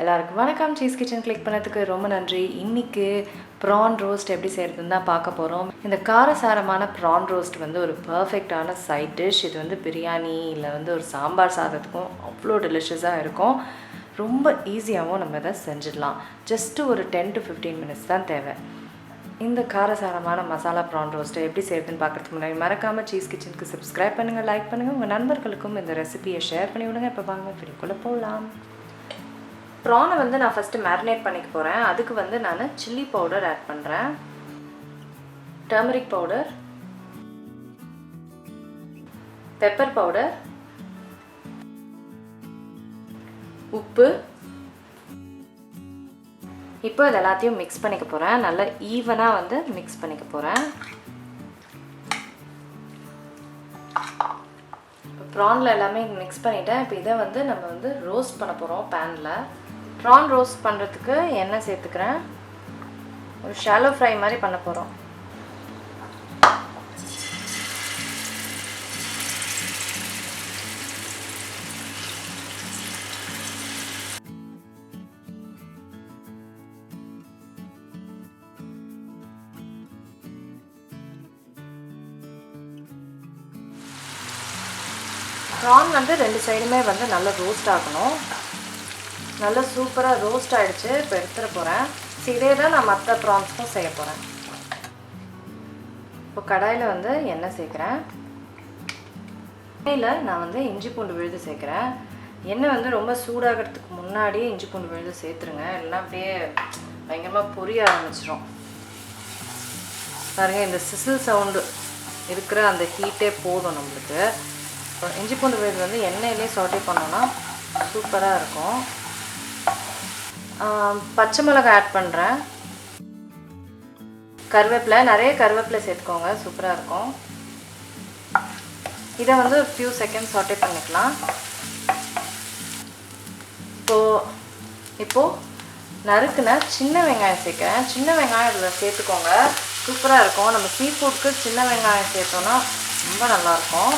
எல்லாருக்கும் வணக்கம். Cheese kitchen click பண்ணதுக்கு ரொம்ப நன்றி. இன்றைக்கி ப்ரான் ரோஸ்ட் எப்படி செய்கிறதுன்னு தான் பார்க்க போகிறோம். இந்த காரசாரமான ப்ரான் ரோஸ்ட் வந்து ஒரு பர்ஃபெக்டான சைட் டிஷ். இது வந்து பிரியாணி இல்லை வந்து ஒரு சாம்பார் சாதத்துக்கும் அவ்வளோ டெலிஷியஸாக இருக்கும். ரொம்ப ஈஸியாகவும் நம்ம இதை செஞ்சிடலாம். ஜஸ்ட்டு ஒரு 10 to 15 மினிட்ஸ் தான் தேவை. இந்த காரசாரமான மசாலா ப்ரான் ரோஸ்ட்டை எப்படி செய்கிறதுன்னு பார்க்குறதுக்கு முன்னாடி மறக்காமல் சீஸ் கிச்சனுக்கு சப்ஸ்கிரைப் பண்ணுங்கள், லைக் பண்ணுங்கள், உங்கள் நண்பர்களுக்கும் இந்த ரெசிபியை ஷேர் பண்ணி விடுங்க. இப்போ வாங்க வீடியோக்குள்ளே போகலாம். ப்ரானை வந்து நான் ஃபஸ்ட்டு மேரினேட் பண்ணிக்க போகிறேன். அதுக்கு வந்து நான் சில்லி பவுடர் ஆட் பண்ணுறேன், டர்மரிக் பவுடர், பெப்பர் பவுடர், உப்பு. இப்போ இது எல்லாத்தையும் மிக்ஸ் பண்ணிக்க போகிறேன். நல்லா ஈவனாக வந்து மிக்ஸ் பண்ணிக்க போகிறேன். இப்போ ப்ரானில் எல்லாமே மிக்ஸ் பண்ணிவிட்டேன். இப்போ இதை வந்து நம்ம வந்து ரோஸ்ட் பண்ண போகிறோம் பேனில். ப்ரான் ரோஸ்ட் பண்ணுறதுக்கு எண்ணெய் சேர்த்துக்கிறேன். ஒரு ஷாலோ ஃப்ரை மாதிரி பண்ண போகிறோம். ப்ரான் வந்து ரெண்டு சைடுமே வந்து நல்லா ரோஸ்ட் ஆகணும். நல்லா சூப்பராக ரோஸ்ட் ஆகிடுச்சு. இப்போ எடுத்துகிட்டு போகிறேன். இதே தான் நான் மற்ற ப்ரான்ஸ்க்கும் செய்ய போகிறேன். இப்போ கடாயில் வந்து எண்ணெய் சேர்க்குறேன். எண்ணெயில் நான் வந்து இஞ்சி பூண்டு விழுது சேர்க்குறேன். எண்ணெய் வந்து ரொம்ப சூடாகிறதுக்கு முன்னாடியே இஞ்சி பூண்டு விழுது சேர்த்துருங்க, இல்லைன்னா அப்படியே பயங்கரமாக பொரிய ஆரம்பிச்சிடும். பாருங்கள், இந்த சிசில் சவுண்டு இருக்கிற அந்த ஹீட்டே போதும் நம்மளுக்கு. இப்போ இஞ்சி பூண்டு விழுது வந்து எண்ணெயிலே சாட்டே பண்ணோன்னா சூப்பராக இருக்கும். பச்சை மிளகாய் ஆட் பண்ணுறேன். கருவேப்பிலை, நிறைய கருவேப்பிலை சேர்த்துக்கோங்க, சூப்பராக இருக்கும். இதை வந்து ஒரு ஃபியூ செகண்ட்ஸ் சாட்டே பண்ணிக்கலாம். இப்போது நறுக்குன சின்ன வெங்காயம் சேர்க்குறேன். சின்ன வெங்காயம் இதில் சேர்த்துக்கோங்க, சூப்பராக இருக்கும். நம்ம சீ ஃபுட்க்கு சின்ன வெங்காயம் சேர்த்தோன்னா ரொம்ப நல்லாயிருக்கும்.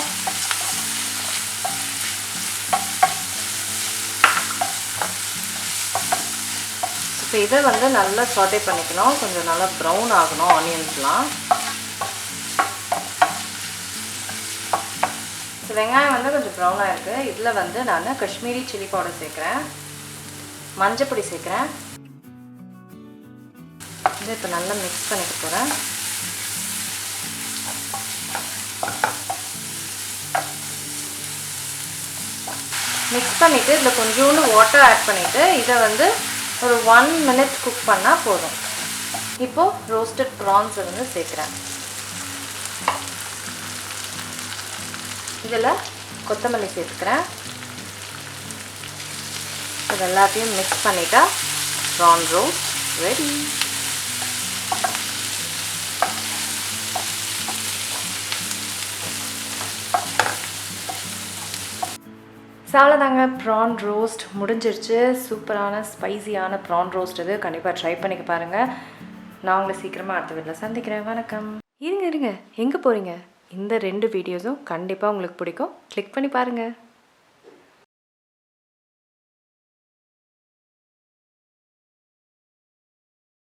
இப்போ இதை வந்து நல்லா சாட்டே பண்ணிக்கணும். கொஞ்சம் நல்லா ப்ரௌன் ஆகணும் ஆனியன்ஸ்லாம். வெங்காயம் வந்து கொஞ்சம் ப்ரௌனாக இருக்குது. இதில் வந்து நான் காஷ்மீரி சில்லி பவுடர் சேர்க்குறேன், மஞ்சப்பொடி சேர்க்குறேன். இதை இப்போ நல்லா மிக்ஸ் பண்ணிக்க போகிறேன். மிக்ஸ் பண்ணிவிட்டு இதில் கொஞ்சோண்டு வாட்டர் ஆட் பண்ணிவிட்டு இதை வந்து ஒரு 1 minute குக் பண்ணால் போதும். இப்போது ரோஸ்டட் ப்ரான்ஸை வந்து சேர்க்குறேன். இதில் கொத்தமல்லி சேர்த்துக்கிறேன். இது எல்லாத்தையும் மிக்ஸ் பண்ணிட்டா ப்ரான் ரோஸ்ட் ரெடி. சாலதாங்க, ப்ரான் ரோஸ்ட் முடிஞ்சிருச்சு. சூப்பரான ஸ்பைசியான ப்ரான் ரோஸ்ட். இது கண்டிப்பாக ட்ரை பண்ணிக்க பாருங்கள். நான் உங்களை சீக்கிரமாக அடுத்த வீட்டில் சந்திக்கிறேன். வணக்கம். இருங்க, எங்கே போகிறீங்க? இந்த 2 வீடியோஸும் கண்டிப்பாக உங்களுக்கு பிடிக்கும். கிளிக் பண்ணி பாருங்கள்.